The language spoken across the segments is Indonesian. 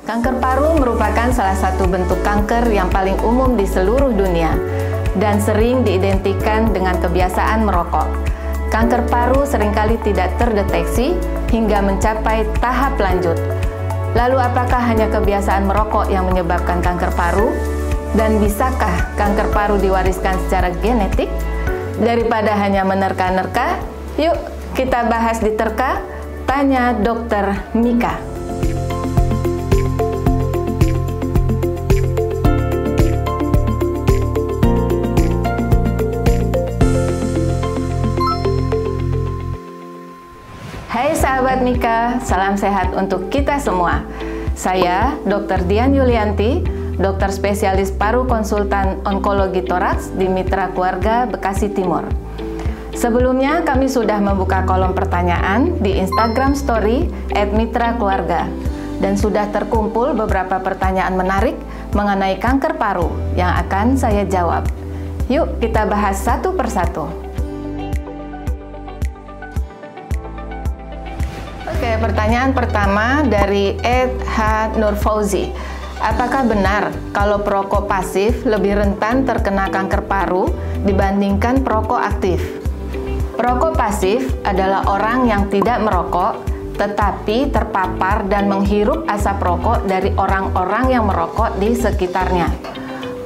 Kanker paru merupakan salah satu bentuk kanker yang paling umum di seluruh dunia dan sering diidentikan dengan kebiasaan merokok. Kanker paru seringkali tidak terdeteksi hingga mencapai tahap lanjut. Lalu apakah hanya kebiasaan merokok yang menyebabkan kanker paru? Dan bisakah kanker paru diwariskan secara genetik? Daripada hanya menerka-nerka, yuk kita bahas di Terka, Tanya Dokter Mika. Hai sahabat Mika, salam sehat untuk kita semua. Saya Dr. Dian Yulianti, dokter spesialis paru konsultan onkologi toraks di Mitra Keluarga Bekasi Timur. Sebelumnya kami sudah membuka kolom pertanyaan di Instagram Story @mitrakeluarga dan sudah terkumpul beberapa pertanyaan menarik mengenai kanker paru yang akan saya jawab. Yuk kita bahas satu persatu. Oke, pertanyaan pertama dari @h Nurfauzi. Apakah benar kalau perokok pasif lebih rentan terkena kanker paru dibandingkan perokok aktif? Perokok pasif adalah orang yang tidak merokok tetapi terpapar dan menghirup asap rokok dari orang-orang yang merokok di sekitarnya.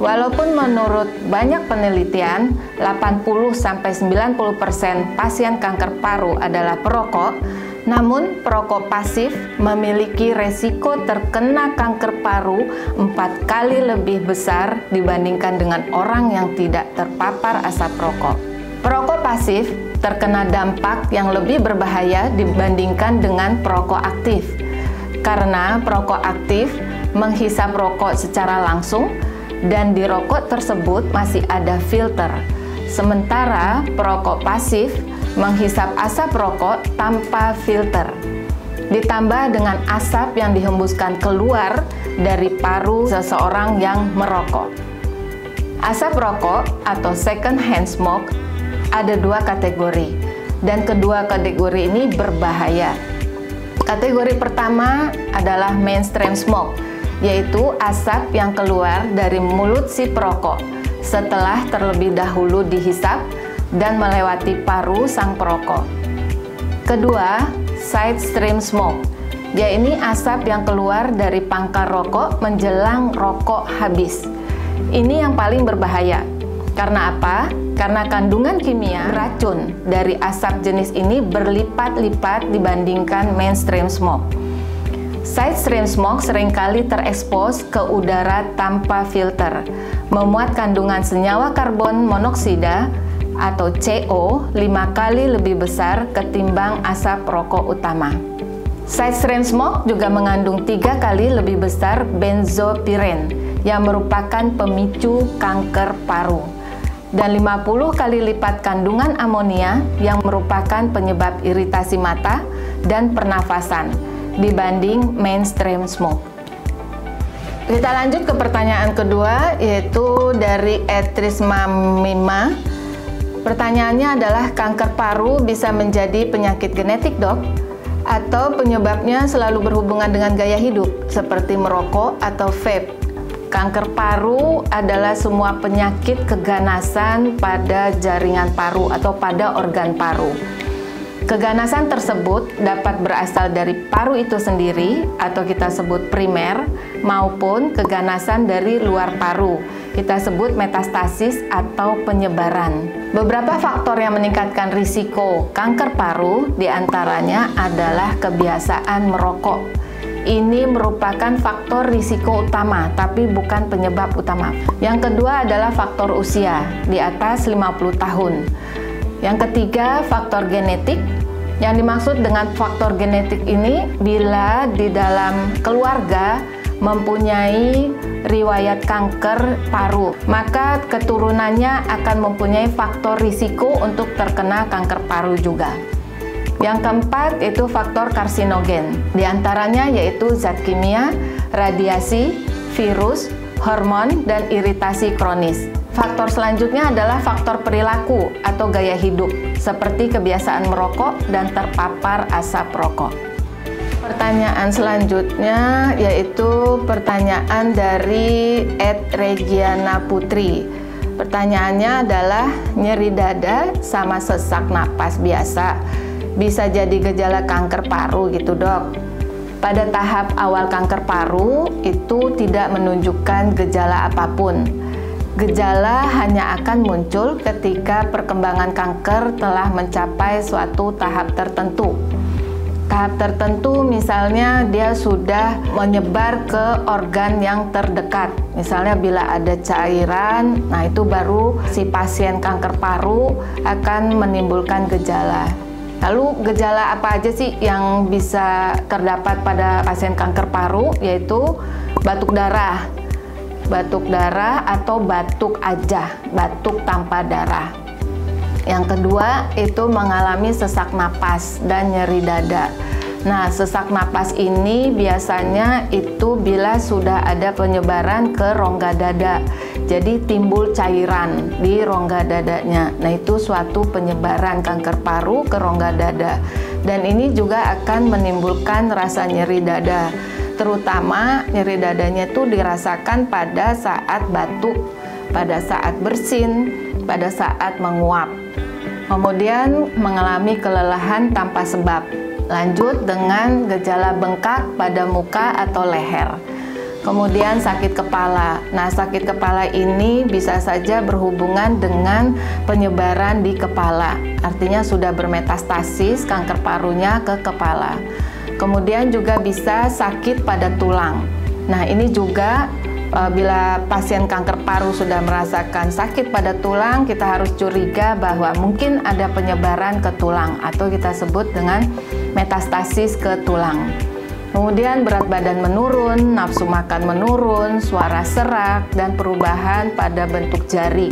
Walaupun menurut banyak penelitian, 80-90% pasien kanker paru adalah perokok, namun perokok pasif memiliki resiko terkena kanker paru 4 kali lebih besar dibandingkan dengan orang yang tidak terpapar asap rokok. Perokok pasif terkena dampak yang lebih berbahaya dibandingkan dengan perokok aktif, karena perokok aktif menghisap rokok secara langsung dan di rokok tersebut masih ada filter. Sementara perokok pasif menghisap asap rokok tanpa filter, ditambah dengan asap yang dihembuskan keluar dari paru seseorang yang merokok. Asap rokok atau second hand smoke ada 2 kategori, dan kedua kategori ini berbahaya. Kategori pertama adalah mainstream smoke, yaitu asap yang keluar dari mulut si perokok setelah terlebih dahulu dihisap dan melewati paru sang perokok. Kedua, side stream smoke, yaitu asap yang keluar dari pangkal rokok menjelang rokok habis. Ini yang paling berbahaya. Karena apa? Karena kandungan kimia racun dari asap jenis ini berlipat-lipat dibandingkan mainstream smoke. Side stream smoke seringkali terekspos ke udara tanpa filter, memuat kandungan senyawa karbon monoksida atau CO 5 kali lebih besar ketimbang asap rokok utama. Side stream smoke juga mengandung 3 kali lebih besar benzopiren yang merupakan pemicu kanker paru, dan 50 kali lipat kandungan amonia yang merupakan penyebab iritasi mata dan pernafasan dibanding mainstream smoke. Kita lanjut ke pertanyaan kedua, yaitu dari Trisma Mima. Pertanyaannya adalah, kanker paru bisa menjadi penyakit genetik, dok? Atau penyebabnya selalu berhubungan dengan gaya hidup, seperti merokok atau vape? Kanker paru adalah semua penyakit keganasan pada jaringan paru atau pada organ paru. Keganasan tersebut dapat berasal dari paru itu sendiri atau kita sebut primer, maupun keganasan dari luar paru, kita sebut metastasis atau penyebaran. Beberapa faktor yang meningkatkan risiko kanker paru diantaranya adalah kebiasaan merokok. Ini merupakan faktor risiko utama, tapi bukan penyebab utama. Yang kedua adalah faktor usia, di atas 50 tahun. Yang ketiga, faktor genetik. Yang dimaksud dengan faktor genetik ini, bila di dalam keluarga mempunyai riwayat kanker paru, maka keturunannya akan mempunyai faktor risiko untuk terkena kanker paru juga. Yang keempat itu faktor karsinogen, diantaranya yaitu zat kimia, radiasi, virus, hormon, dan iritasi kronis. Faktor selanjutnya adalah faktor perilaku atau gaya hidup, seperti kebiasaan merokok dan terpapar asap rokok. Pertanyaan selanjutnya yaitu pertanyaan dari @Regiana Putri. Pertanyaannya adalah nyeri dada sama sesak napas biasa bisa jadi gejala kanker paru gitu, Dok. Pada tahap awal kanker paru itu tidak menunjukkan gejala apapun. Gejala hanya akan muncul ketika perkembangan kanker telah mencapai suatu tahap tertentu. Tahap tertentu misalnya dia sudah menyebar ke organ yang terdekat. Misalnya bila ada cairan, nah itu baru si pasien kanker paru akan menimbulkan gejala. Lalu gejala apa aja sih yang bisa terdapat pada pasien kanker paru? Yaitu batuk darah atau batuk aja, batuk tanpa darah. Yang kedua itu mengalami sesak napas dan nyeri dada. Nah, sesak napas ini biasanya itu bila sudah ada penyebaran ke rongga dada. Jadi timbul cairan di rongga dadanya. Nah, itu suatu penyebaran kanker paru ke rongga dada. Dan ini juga akan menimbulkan rasa nyeri dada. Terutama nyeri dadanya itu dirasakan pada saat batuk, pada saat bersin, pada saat menguap. Kemudian mengalami kelelahan tanpa sebab. Lanjut dengan gejala bengkak pada muka atau leher. Kemudian sakit kepala. Nah, sakit kepala ini bisa saja berhubungan dengan penyebaran di kepala. Artinya sudah bermetastasis kanker parunya ke kepala. Kemudian juga bisa sakit pada tulang. Nah, ini juga bila pasien kanker paru sudah merasakan sakit pada tulang, kita harus curiga bahwa mungkin ada penyebaran ke tulang atau kita sebut dengan metastasis ke tulang. Kemudian berat badan menurun, nafsu makan menurun, suara serak, dan perubahan pada bentuk jari,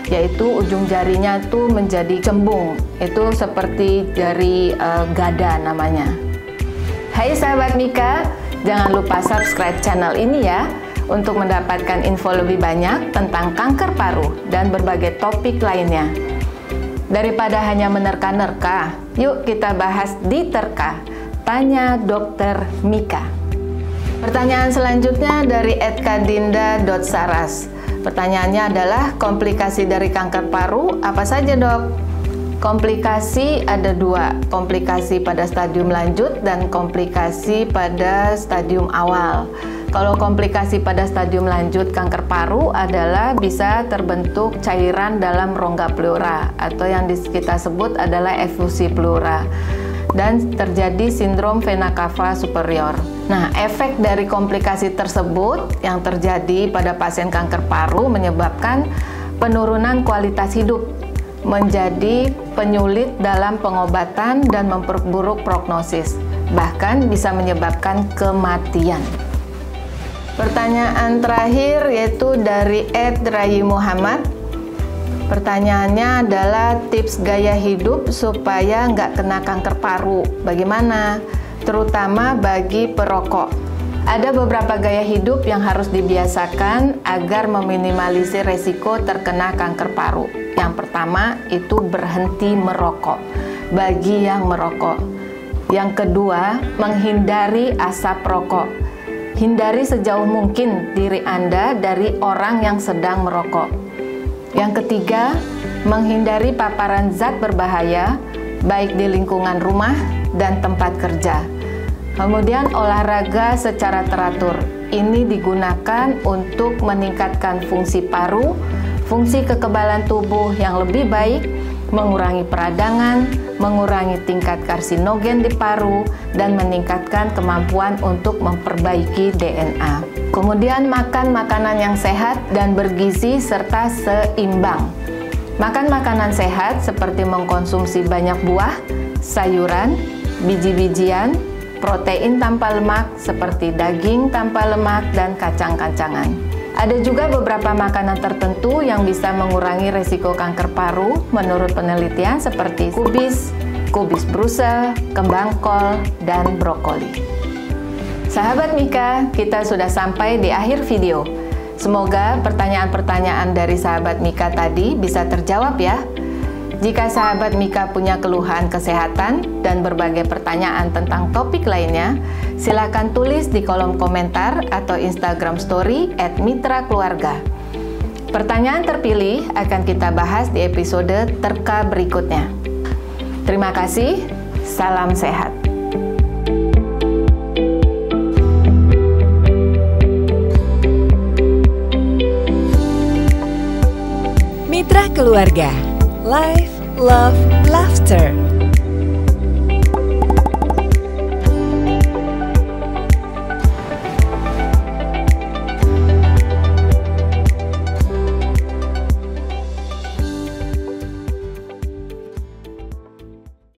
yaitu ujung jarinya itu menjadi cembung, itu seperti jari gada namanya. Hai sahabat Mika, jangan lupa subscribe channel ini ya, untuk mendapatkan info lebih banyak tentang kanker paru dan berbagai topik lainnya. Daripada hanya menerka-nerka, yuk kita bahas diterka. Tanya Dokter Mika. Pertanyaan selanjutnya dari @kadinda.saras. Pertanyaannya adalah komplikasi dari kanker paru apa saja, Dok? Komplikasi ada dua, komplikasi pada stadium lanjut dan komplikasi pada stadium awal. Kalau komplikasi pada stadium lanjut kanker paru adalah bisa terbentuk cairan dalam rongga pleura atau yang kita sebut adalah efusi pleura dan terjadi sindrom vena cava superior. Nah, efek dari komplikasi tersebut yang terjadi pada pasien kanker paru menyebabkan penurunan kualitas hidup, menjadi penyulit dalam pengobatan dan memperburuk prognosis, bahkan bisa menyebabkan kematian. Pertanyaan terakhir yaitu dari @Rayi Muhammad. Pertanyaannya adalah tips gaya hidup supaya nggak kena kanker paru. Bagaimana? Terutama bagi perokok. Ada beberapa gaya hidup yang harus dibiasakan agar meminimalisir resiko terkena kanker paru. Yang pertama itu berhenti merokok bagi yang merokok. Yang kedua, menghindari asap rokok. Hindari sejauh mungkin diri Anda dari orang yang sedang merokok. Yang ketiga, menghindari paparan zat berbahaya baik di lingkungan rumah dan tempat kerja. Kemudian olahraga secara teratur. Ini digunakan untuk meningkatkan fungsi paru, fungsi kekebalan tubuh yang lebih baik, mengurangi peradangan, mengurangi tingkat karsinogen di paru, dan meningkatkan kemampuan untuk memperbaiki DNA. Kemudian makan makanan yang sehat dan bergizi serta seimbang. Makan makanan sehat seperti mengkonsumsi banyak buah, sayuran, biji-bijian, protein tanpa lemak seperti daging tanpa lemak dan kacang-kacangan. Ada juga beberapa makanan tertentu yang bisa mengurangi resiko kanker paru menurut penelitian seperti kubis Brussels, kembang kol, dan brokoli. Sahabat Mika, kita sudah sampai di akhir video. Semoga pertanyaan-pertanyaan dari sahabat Mika tadi bisa terjawab ya. Jika sahabat Mika punya keluhan kesehatan dan berbagai pertanyaan tentang topik lainnya, Silakan tulis di kolom komentar atau Instagram Story @mitrakeluarga. Pertanyaan terpilih akan kita bahas di episode Terka berikutnya. Terima kasih, salam sehat. Mitra Keluarga, Life, Love, Laughter.